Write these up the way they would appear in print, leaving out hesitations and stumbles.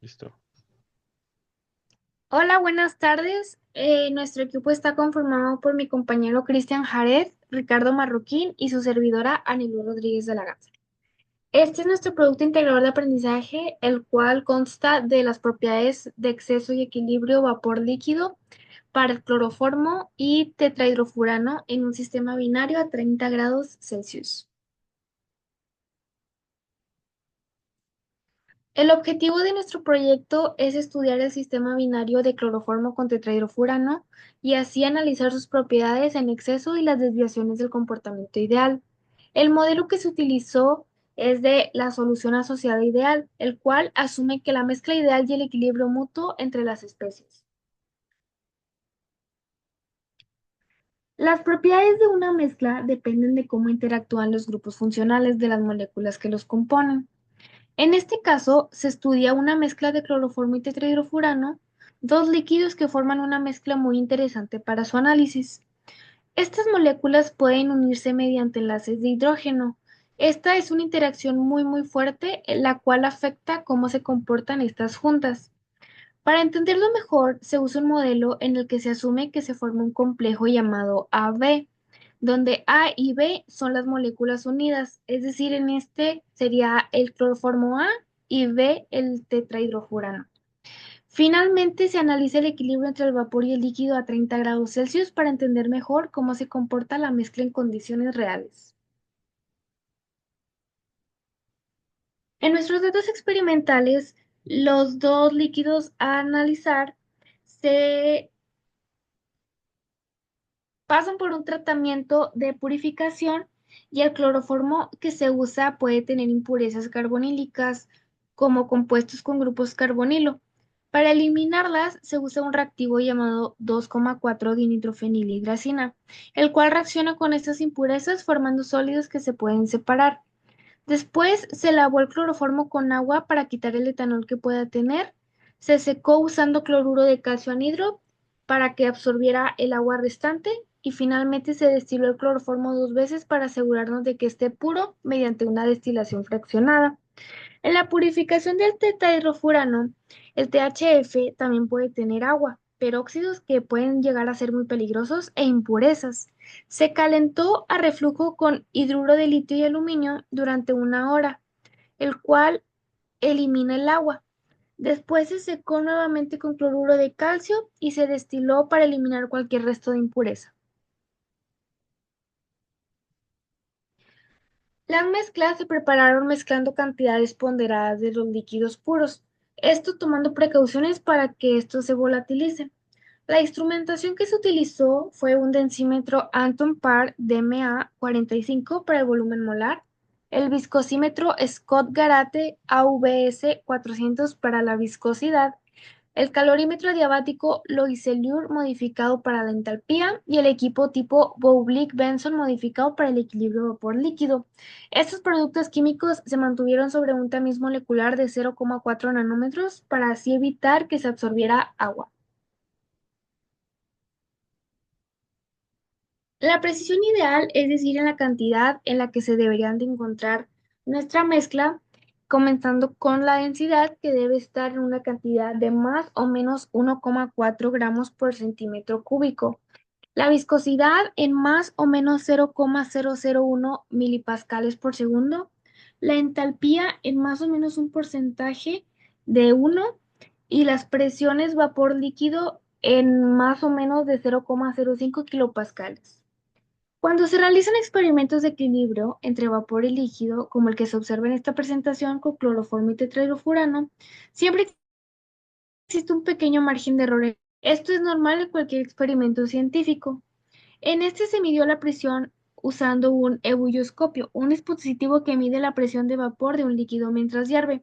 Listo. Hola, buenas tardes. Nuestro equipo está conformado por mi compañero Cristian Jared, Ricardo Marroquín y su servidora Anilú Rodríguez de la Garza. Este es nuestro producto integrador de aprendizaje, el cual consta de las propiedades de exceso y equilibrio vapor líquido para el cloroformo y tetrahidrofurano en un sistema binario a 30 grados Celsius. El objetivo de nuestro proyecto es estudiar el sistema binario de cloroformo con tetrahidrofurano y así analizar sus propiedades en exceso y las desviaciones del comportamiento ideal. El modelo que se utilizó es de la solución asociada ideal, el cual asume que la mezcla ideal y el equilibrio mutuo entre las especies. Las propiedades de una mezcla dependen de cómo interactúan los grupos funcionales de las moléculas que los componen. En este caso, se estudia una mezcla de cloroformo y tetrahidrofurano, dos líquidos que forman una mezcla muy interesante para su análisis. Estas moléculas pueden unirse mediante enlaces de hidrógeno. Esta es una interacción muy fuerte, la cual afecta cómo se comportan estas juntas. Para entenderlo mejor, se usa un modelo en el que se asume que se forma un complejo llamado AB, donde A y B son las moléculas unidas, es decir, en este sería el cloroformo A y B el tetrahidrofurano. Finalmente, se analiza el equilibrio entre el vapor y el líquido a 30 grados Celsius para entender mejor cómo se comporta la mezcla en condiciones reales. En nuestros datos experimentales, los dos líquidos a analizar se pasan por un tratamiento de purificación y el cloroformo que se usa puede tener impurezas carbonílicas como compuestos con grupos carbonilo. Para eliminarlas se usa un reactivo llamado 2,4-dinitrofenilhidracina, el cual reacciona con estas impurezas formando sólidos que se pueden separar. Después se lavó el cloroformo con agua para quitar el etanol que pueda tener. Se secó usando cloruro de calcio anhidro para que absorbiera el agua restante y finalmente se destiló el cloroformo dos veces para asegurarnos de que esté puro mediante una destilación fraccionada. En la purificación del tetrahidrofurano, el THF también puede tener agua, peróxidos que pueden llegar a ser muy peligrosos e impurezas. Se calentó a reflujo con hidruro de litio y aluminio durante una hora, el cual elimina el agua. Después se secó nuevamente con cloruro de calcio y se destiló para eliminar cualquier resto de impureza. Las mezclas se prepararon mezclando cantidades ponderadas de los líquidos puros, esto tomando precauciones para que estos se volatilicen. La instrumentación que se utilizó fue un densímetro Anton Par DMA 45 para el volumen molar, el viscosímetro Scott Garate AVS 400 para la viscosidad, el calorímetro diabático Loiselure modificado para la entalpía y el equipo tipo Boublic-Benson modificado para el equilibrio vapor líquido. Estos productos químicos se mantuvieron sobre un tamiz molecular de 0,4 nanómetros para así evitar que se absorbiera agua. La precisión ideal, es decir, en la cantidad en la que se deberían de encontrar nuestra mezcla, comenzando con la densidad que debe estar en una cantidad de más o menos 1,4 gramos por centímetro cúbico. La viscosidad en más o menos 0,001 milipascales por segundo. La entalpía en más o menos un porcentaje de uno y las presiones vapor líquido en más o menos de 0,05 kilopascales. Cuando se realizan experimentos de equilibrio entre vapor y líquido, como el que se observa en esta presentación con cloroformo y tetrahidrofurano, siempre existe un pequeño margen de error. Esto es normal en cualquier experimento científico. En este se midió la presión usando un ebulloscopio, un dispositivo que mide la presión de vapor de un líquido mientras hierve.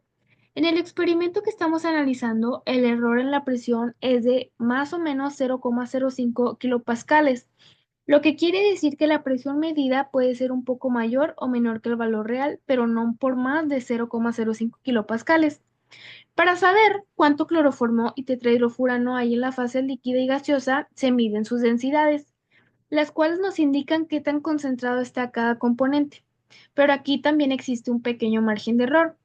En el experimento que estamos analizando, el error en la presión es de más o menos 0,05 kilopascales, lo que quiere decir que la presión medida puede ser un poco mayor o menor que el valor real, pero no por más de 0,05 kilopascales. Para saber cuánto cloroformo y tetrahidrofurano hay en la fase líquida y gaseosa, se miden sus densidades, las cuales nos indican qué tan concentrado está cada componente. Pero aquí también existe un pequeño margen de error.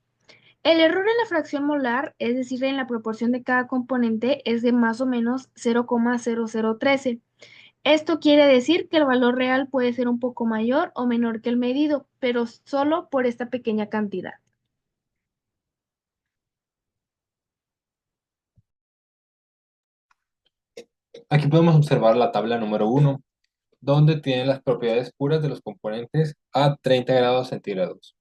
El error en la fracción molar, es decir, en la proporción de cada componente, es de más o menos 0,0013. Esto quiere decir que el valor real puede ser un poco mayor o menor que el medido, pero solo por esta pequeña cantidad. Aquí podemos observar la tabla número uno, donde tiene las propiedades puras de los componentes a 30 grados centígrados.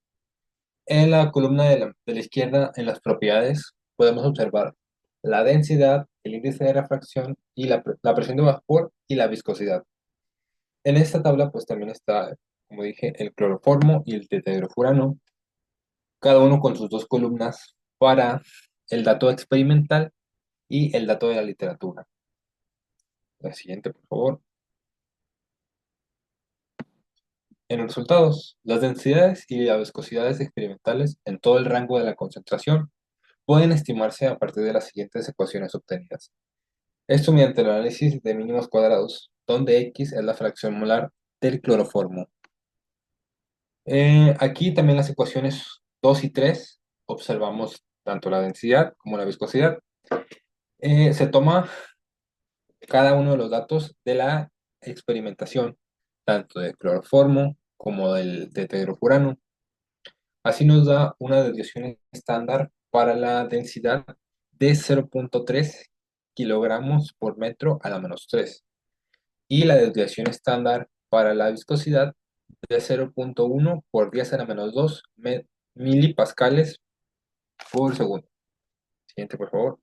En la columna de la izquierda, en las propiedades, podemos observar la densidad, el índice de refracción y la presión de vapor y la viscosidad. En esta tabla, pues también está, como dije, el cloroformo y el tetrahidrofurano, cada uno con sus dos columnas para el dato experimental y el dato de la literatura. La siguiente, por favor. En los resultados, las densidades y las viscosidades experimentales en todo el rango de la concentración pueden estimarse a partir de las siguientes ecuaciones obtenidas. Esto mediante el análisis de mínimos cuadrados, donde X es la fracción molar del cloroformo. Aquí también las ecuaciones 2 y 3 observamos tanto la densidad como la viscosidad. Se toma cada uno de los datos de la experimentación, tanto del cloroformo como del tetrahidrofurano. Así nos da una desviación estándar para la densidad de 0,3 kilogramos por metro a la menos 3 y la desviación estándar para la viscosidad de 0,1 por 10 a la menos 2 milipascales por segundo. Siguiente, por favor.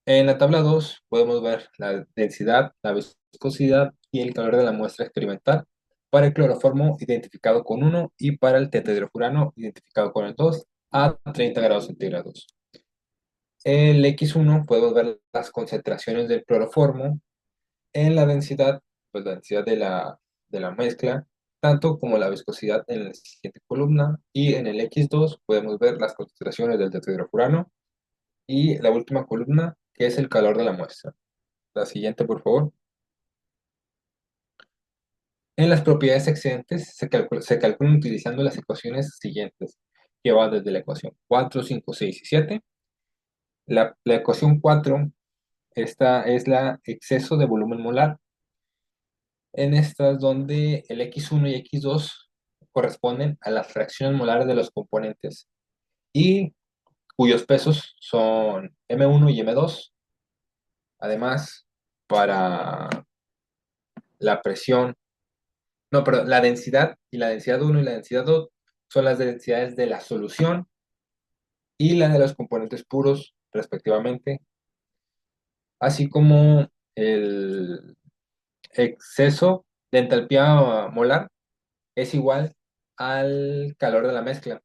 En la tabla 2 podemos ver la densidad, la viscosidad y el calor de la muestra experimental para el cloroformo identificado con 1 y para el tetrahidrofurano identificado con el 2 a 30 grados centígrados. El X1 podemos ver las concentraciones del cloroformo en la densidad, pues la densidad de la mezcla, tanto como la viscosidad en la siguiente columna. Y en el X2 podemos ver las concentraciones del tetrahidrofurano y la última columna, que es el calor de la muestra. La siguiente, por favor. En las propiedades excedentes se calculan utilizando las ecuaciones siguientes, que van desde la ecuación 4, 5, 6 y 7. La ecuación 4, esta es la exceso de volumen molar. En estas donde el X1 y X2 corresponden a las fracciones molares de los componentes y cuyos pesos son M1 y M2. Además, para la presión, no, perdón, la densidad y la densidad 1 y la densidad 2 son las densidades de la solución y la de los componentes puros, respectivamente, así como el exceso de entalpía molar es igual al calor de la mezcla.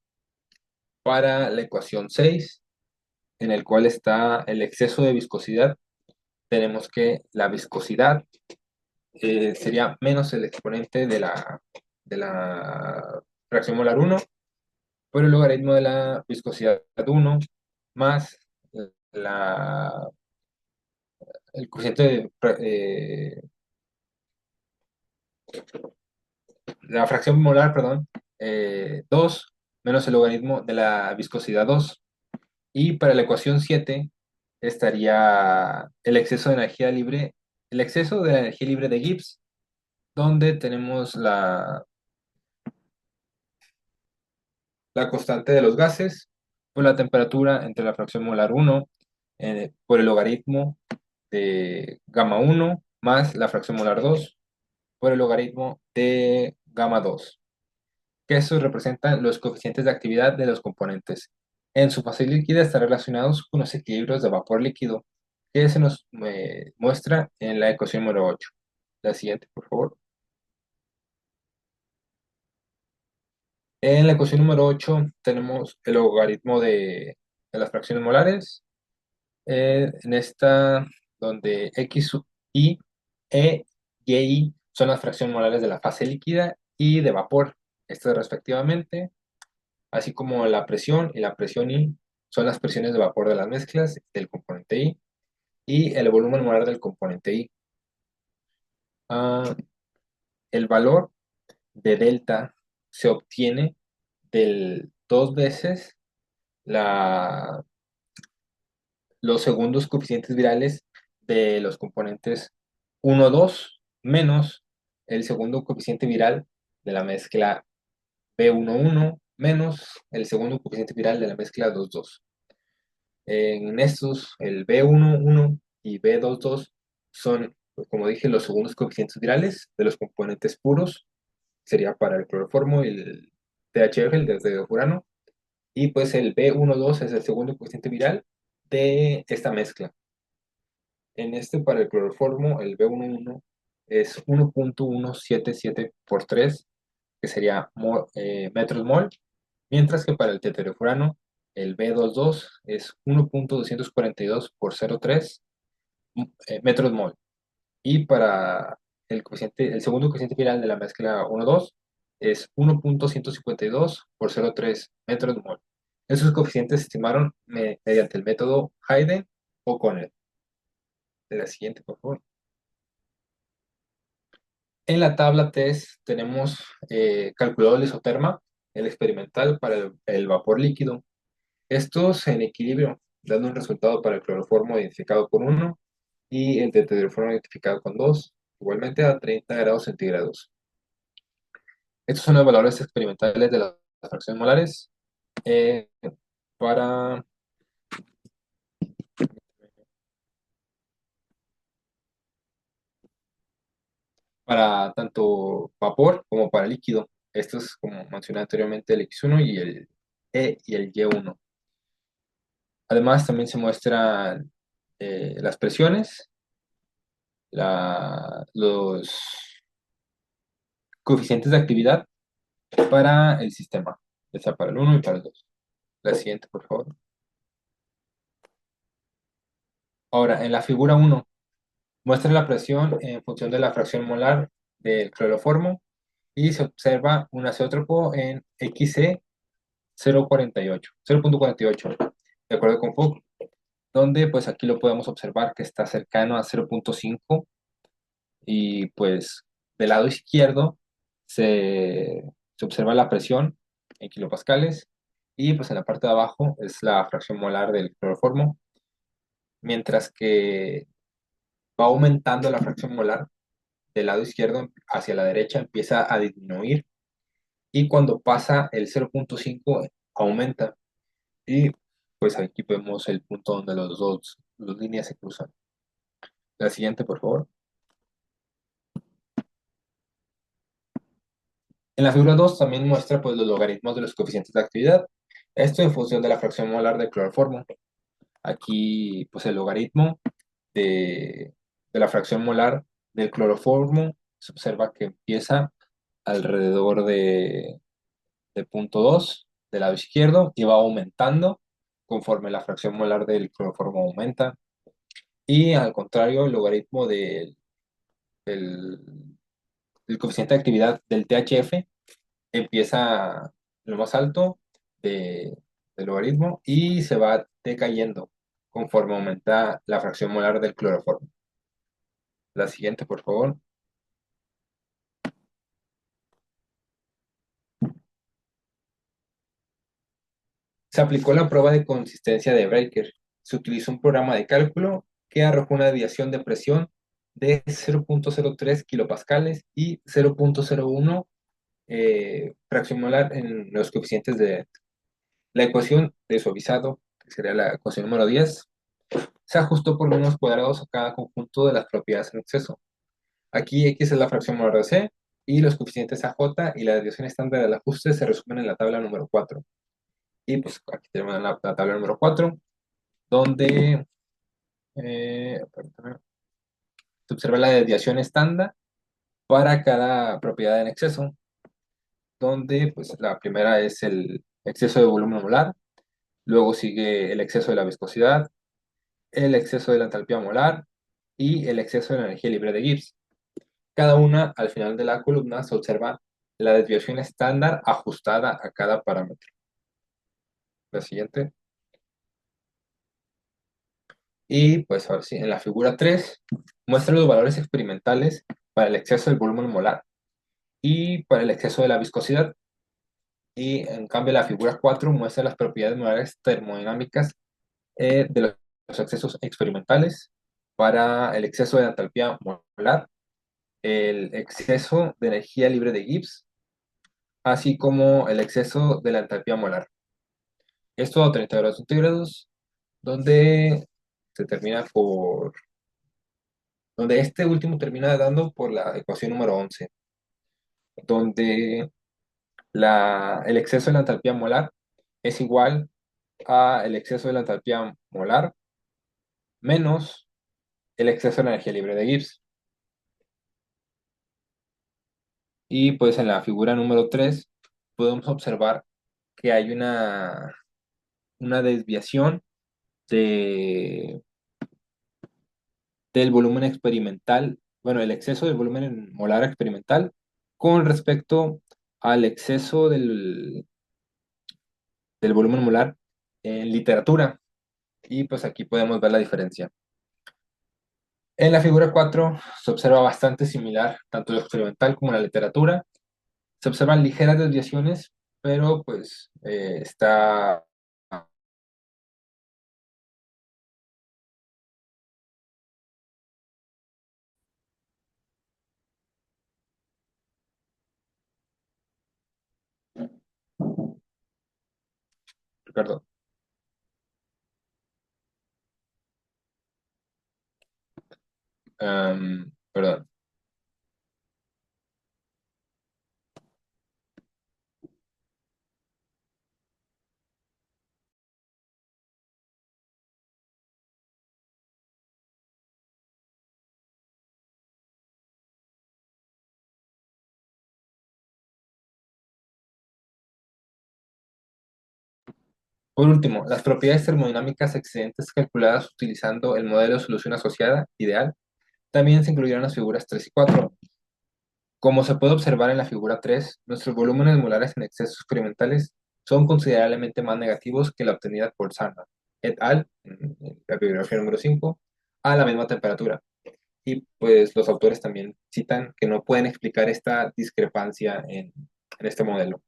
Para la ecuación 6, en el cual está el exceso de viscosidad, tenemos que la viscosidad sería menos el exponente de la fracción molar 1 por el logaritmo de la viscosidad 1 más la, el cociente la fracción molar, perdón, 2 menos el logaritmo de la viscosidad 2. Y para la ecuación 7 estaría el exceso de la energía libre de Gibbs, donde tenemos la constante de los gases por la temperatura entre la fracción molar 1 por el logaritmo de gamma 1 más la fracción molar 2 por el logaritmo de gamma 2, que eso representan los coeficientes de actividad de los componentes. En su fase líquida están relacionados con los equilibrios de vapor líquido, que se nos muestra en la ecuación número 8. La siguiente, por favor. En la ecuación número 8 tenemos el logaritmo de las fracciones molares. En esta, donde X y E y I son las fracciones molares de la fase líquida y de vapor, estas respectivamente, así como la presión y la presión I son las presiones de vapor de las mezclas del componente I y el volumen molar del componente I. Ah, el valor de delta se obtiene dos veces la, los segundos coeficientes virales de los componentes 1, 2 menos el segundo coeficiente viral de la mezcla B11 menos el segundo coeficiente viral de la mezcla 2,2. En estos, el B11 y B22 son, como dije, los segundos coeficientes virales de los componentes puros. Sería para el cloroformo y el THF, el de furano. Y pues el B12 es el segundo coeficiente viral de esta mezcla. En este, para el cloroformo, el B11 es 1.177 por 3, que sería metros mol, mientras que para el tetrafurano, el B22 es 1.242 por 0,3 metros mol. Y para el segundo coeficiente final de la mezcla 1,2 es 1.152 por 0,3 metros mol. Esos coeficientes se estimaron mediante el método Hayden o Conner. De la siguiente, por favor. En la tabla TES tenemos calculado el isoterma, el experimental para el vapor líquido. Estos en equilibrio, dando un resultado para el cloroformo identificado con 1 y el tetrahidroformo identificado con 2, igualmente a 30 grados centígrados. Estos son los valores experimentales de las fracciones molares eh, para, para tanto vapor como para líquido. Estos, como mencioné anteriormente, el X1 y el E y el Y1. Además, también se muestran las presiones, los coeficientes de actividad para el sistema, ya sea para el 1 y para el 2. La siguiente, por favor. Ahora, en la figura 1, muestra la presión en función de la fracción molar del cloroformo y se observa un azeótropo en XC 0,48, 0,48, de acuerdo con Fogg, donde pues aquí lo podemos observar que está cercano a 0,5 y pues del lado izquierdo se observa la presión en kilopascales y pues en la parte de abajo es la fracción molar del cloroformo, mientras que va aumentando la fracción molar del lado izquierdo hacia la derecha, empieza a disminuir y cuando pasa el 0,5 aumenta y pues aquí vemos el punto donde las líneas se cruzan. La siguiente, por favor. En la figura 2 también muestra pues, los logaritmos de los coeficientes de actividad. Esto en función de la fracción molar del cloroformo. Aquí, pues el logaritmo de la fracción molar del cloroformo se observa que empieza alrededor de 0,2 del lado izquierdo y va aumentando conforme la fracción molar del cloroformo aumenta. Y al contrario, el logaritmo del, del coeficiente de actividad del THF empieza lo más alto del logaritmo y se va decayendo conforme aumenta la fracción molar del cloroformo. La siguiente, por favor. Se aplicó la prueba de consistencia de Breaker. Se utilizó un programa de cálculo que arrojó una desviación de presión de 0,03 kilopascales y 0,01 fracción molar en los coeficientes de la ecuación de suavizado, que sería la ecuación número 10, se ajustó por números cuadrados a cada conjunto de las propiedades en exceso. Aquí X es la fracción molar de C y los coeficientes AJ y la desviación estándar del ajuste se resumen en la tabla número 4. Y pues aquí tenemos la tabla número 4, donde se observa la desviación estándar para cada propiedad en exceso, donde pues la primera es el exceso de volumen molar, luego sigue el exceso de la viscosidad, el exceso de la entalpía molar y el exceso de la energía libre de Gibbs. Cada una, al final de la columna, se observa la desviación estándar ajustada a cada parámetro. La siguiente. Y pues ahora sí, en la figura 3 muestra los valores experimentales para el exceso del volumen molar y para el exceso de la viscosidad. y en cambio la figura 4 muestra las propiedades molares termodinámicas de los excesos experimentales para el exceso de entalpía molar, el exceso de energía libre de Gibbs, así como el exceso de la entalpía molar. Esto a 30 grados centígrados, donde se termina por, donde este último termina dando por la ecuación número 11, donde el exceso de la entalpía molar es igual a el exceso de la entalpía molar menos el exceso de la energía libre de Gibbs. Y pues en la figura número 3 podemos observar que hay una desviación de, del volumen experimental, bueno, el exceso del volumen molar experimental con respecto al exceso del volumen molar en literatura. Y pues aquí podemos ver la diferencia. En la figura 4 se observa bastante similar, tanto lo experimental como la literatura. Se observan ligeras desviaciones, pero pues está... Perdón. Perdón. Por último, las propiedades termodinámicas excedentes calculadas utilizando el modelo de solución asociada ideal también se incluyeron las figuras 3 y 4. Como se puede observar en la figura 3, nuestros volúmenes molares en excesos experimentales son considerablemente más negativos que la obtenida por Sarna et al. En la bibliografía número 5, a la misma temperatura. Y pues los autores también citan que no pueden explicar esta discrepancia en este modelo.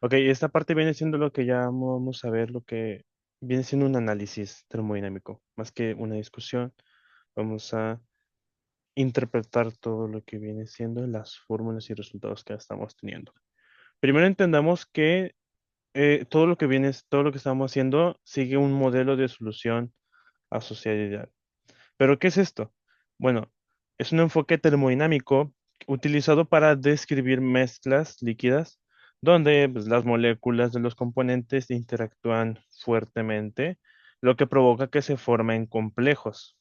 Ok, esta parte viene siendo lo que ya vamos a ver, lo que viene siendo un análisis termodinámico, más que una discusión. Vamos a interpretar todo lo que viene siendo las fórmulas y resultados que estamos teniendo. Primero entendamos que todo lo que estamos haciendo sigue un modelo de solución asociada ideal. ¿Pero qué es esto? Bueno, es un enfoque termodinámico utilizado para describir mezclas líquidas donde pues, las moléculas de los componentes interactúan fuertemente, lo que provoca que se formen complejos.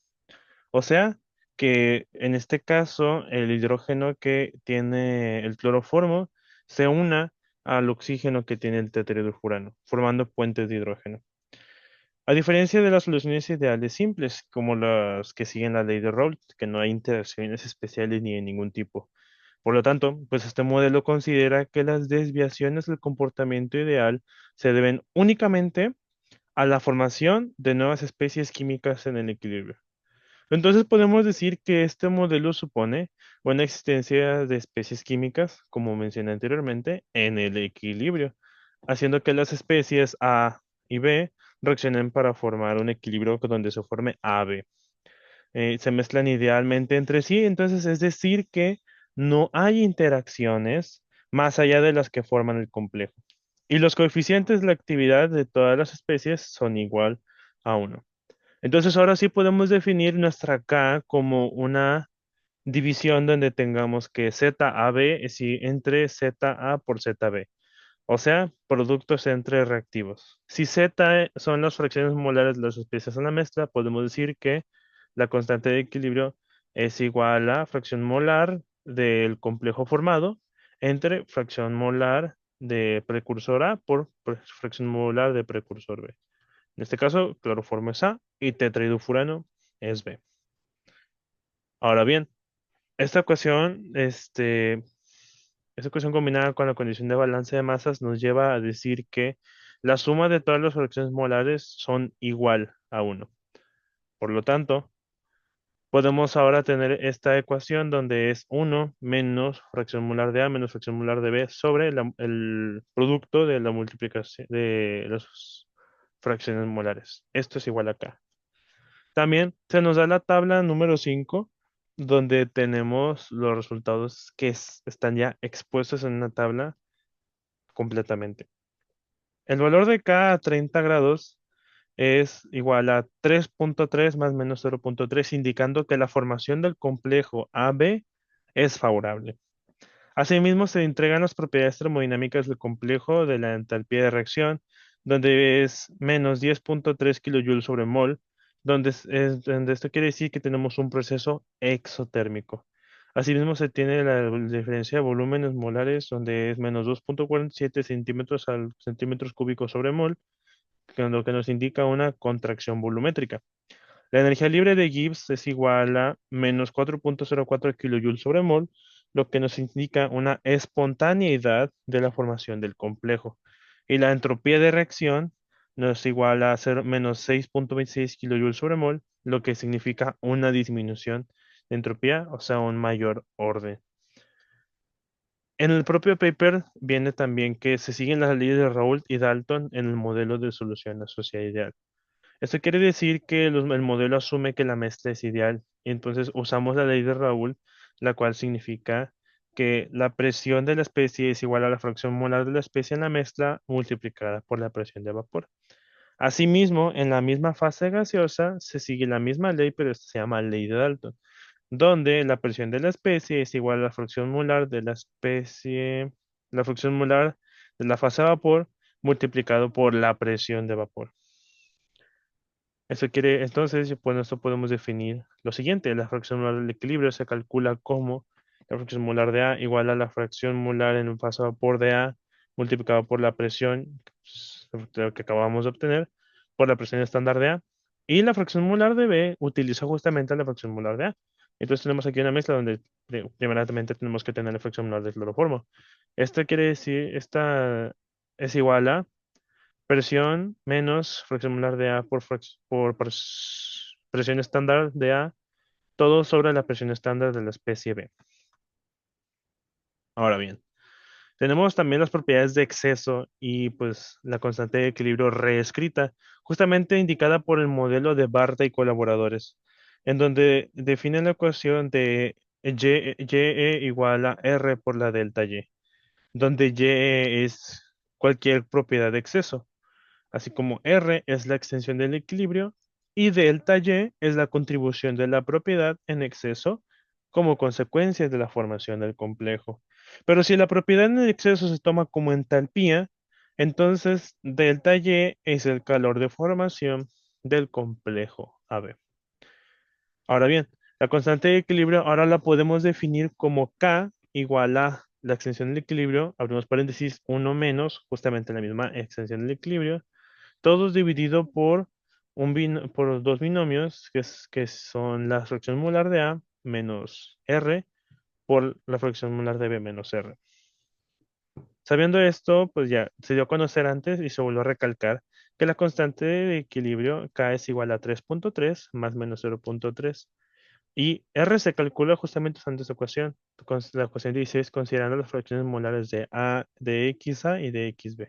O sea, que en este caso el hidrógeno que tiene el cloroformo se una al oxígeno que tiene el tetradurfurano, formando puentes de hidrógeno. A diferencia de las soluciones ideales simples, como las que siguen la ley de Raoult, que no hay interacciones especiales ni de ningún tipo. Por lo tanto, pues este modelo considera que las desviaciones del comportamiento ideal se deben únicamente a la formación de nuevas especies químicas en el equilibrio. Entonces podemos decir que este modelo supone una existencia de especies químicas, como mencioné anteriormente, en el equilibrio, haciendo que las especies A y B reaccionen para formar un equilibrio donde se forme AB. Se mezclan idealmente entre sí, entonces es decir que no hay interacciones más allá de las que forman el complejo. Y los coeficientes de la actividad de todas las especies son igual a uno. Entonces ahora sí podemos definir nuestra K como una división donde tengamos que ZAB es entre ZA por ZB, o sea, productos entre reactivos. Si Z son las fracciones molares de las especies en la mezcla, podemos decir que la constante de equilibrio es igual a fracción molar del complejo formado entre fracción molar de precursor A por fracción molar de precursor B. En este caso, cloroformo es A y tetrahidrofurano es B. Ahora bien, esta ecuación, esta ecuación combinada con la condición de balance de masas nos lleva a decir que la suma de todas las fracciones molares son igual a uno. Por lo tanto, podemos ahora tener esta ecuación donde es uno menos fracción molar de A menos fracción molar de B sobre el producto de la multiplicación de las fracciones molares. Esto es igual a K. También se nos da la tabla número 5 donde tenemos los resultados que están ya expuestos en una tabla completamente. El valor de K a 30 grados es igual a 3.3 más menos 0.3, indicando que la formación del complejo AB es favorable. Asimismo, se entregan las propiedades termodinámicas del complejo de la entalpía de reacción, donde es menos 10.3 kilojoules sobre mol, donde esto quiere decir que tenemos un proceso exotérmico. Asimismo, se tiene la diferencia de volúmenes molares, donde es menos 2.47 centímetros al centímetros cúbicos sobre mol, lo que nos indica una contracción volumétrica. La energía libre de Gibbs es igual a menos 4.04 kilojoules sobre mol, lo que nos indica una espontaneidad de la formación del complejo. Y la entropía de reacción nos igual a menos 6.26 kilojoules sobre mol, lo que significa una disminución de entropía, o sea, un mayor orden. En el propio paper viene también que se siguen las leyes de Raoult y Dalton en el modelo de solución asociada ideal. Esto quiere decir que el modelo asume que la mezcla es ideal. Y entonces usamos la ley de Raoult, la cual significa que la presión de la especie es igual a la fracción molar de la especie en la mezcla multiplicada por la presión de vapor. Asimismo, en la misma fase gaseosa se sigue la misma ley, pero esta se llama ley de Dalton, donde la presión de la especie es igual a la fracción molar de la especie, la fracción molar de la fase de vapor multiplicado por la presión de vapor. Entonces, con esto podemos definir lo siguiente: la fracción molar del equilibrio se calcula como la fracción molar de A igual a la fracción molar en un fase a vapor de A multiplicado por la presión, lo que acabamos de obtener, por la presión estándar de A. Y la fracción molar de B utiliza justamente la fracción molar de A. Entonces tenemos aquí una mezcla donde primeramente tenemos que tener la fracción molar de cloroformo. Esto quiere decir, esta es igual a presión menos fracción molar de A por presión estándar de A, todo sobre la presión estándar de la especie B. Ahora bien, tenemos también las propiedades de exceso y pues la constante de equilibrio reescrita, justamente indicada por el modelo de Barta y colaboradores, en donde define la ecuación de YE igual a R por la delta Y, donde YE es cualquier propiedad de exceso, así como R es la extensión del equilibrio y delta Y es la contribución de la propiedad en exceso como consecuencia de la formación del complejo. Pero si la propiedad en exceso se toma como entalpía, entonces delta Y es el calor de formación del complejo AB. Ahora bien, la constante de equilibrio ahora la podemos definir como K igual a la extensión del equilibrio, abrimos paréntesis, 1 menos, justamente la misma extensión del equilibrio, todos dividido por por dos binomios que son la fracción molar de A menos R por la fracción molar de B menos R. Sabiendo esto, pues ya se dio a conocer antes y se volvió a recalcar que la constante de equilibrio K es igual a 3.3 más menos 0.3 y R se calcula justamente usando esta ecuación, la ecuación 16, considerando las fracciones molares de A, de XA y de XB.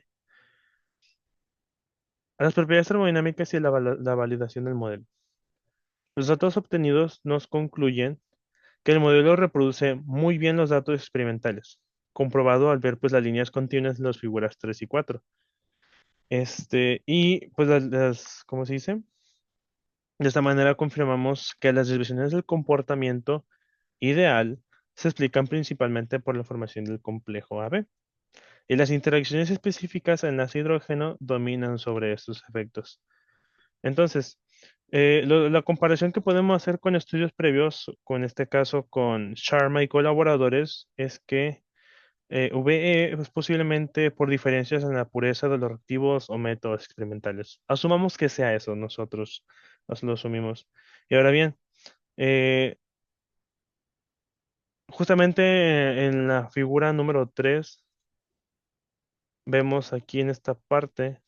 A las propiedades termodinámicas y la validación del modelo. Los datos obtenidos nos concluyen que el modelo reproduce muy bien los datos experimentales, comprobado al ver pues las líneas continuas en las figuras 3 y 4. Y pues ¿cómo se dice? De esta manera confirmamos que las desviaciones del comportamiento ideal se explican principalmente por la formación del complejo AB. Y las interacciones específicas en las hidrógeno dominan sobre estos efectos. Entonces, la comparación que podemos hacer con estudios previos, con este caso con Sharma y colaboradores, es que VE es posiblemente por diferencias en la pureza de los reactivos o métodos experimentales. Asumamos que sea eso, nosotros nos lo asumimos. Y ahora bien, eh, justamente en la figura número 3 vemos aquí en esta parte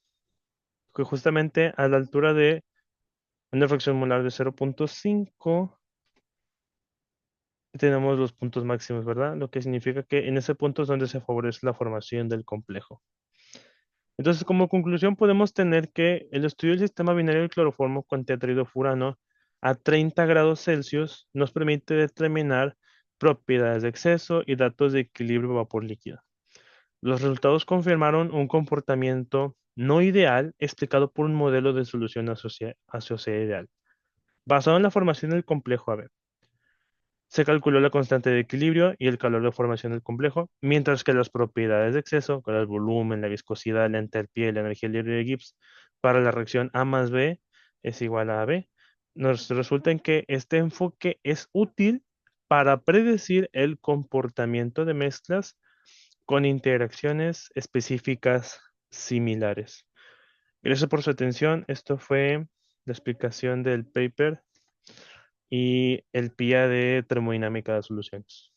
que justamente a la altura de Una fracción molar de 0.5. Tenemos los puntos máximos, ¿verdad? Lo que significa que en ese punto es donde se favorece la formación del complejo. Entonces, como conclusión, podemos tener que el estudio del sistema binario del cloroformo con tetraidrofurano a 30 grados Celsius nos permite determinar propiedades de exceso y datos de equilibrio vapor líquido. Los resultados confirmaron un comportamiento no ideal explicado por un modelo de solución asociada ideal, basado en la formación del complejo AB. Se calculó la constante de equilibrio y el calor de formación del complejo, mientras que las propiedades de exceso, como el volumen, la viscosidad, la entalpía y la energía libre de Gibbs para la reacción A más B es igual a AB, nos resulta en que este enfoque es útil para predecir el comportamiento de mezclas con interacciones específicas similares. Gracias por su atención. Esto fue la explicación del paper y el PIA de termodinámica de soluciones.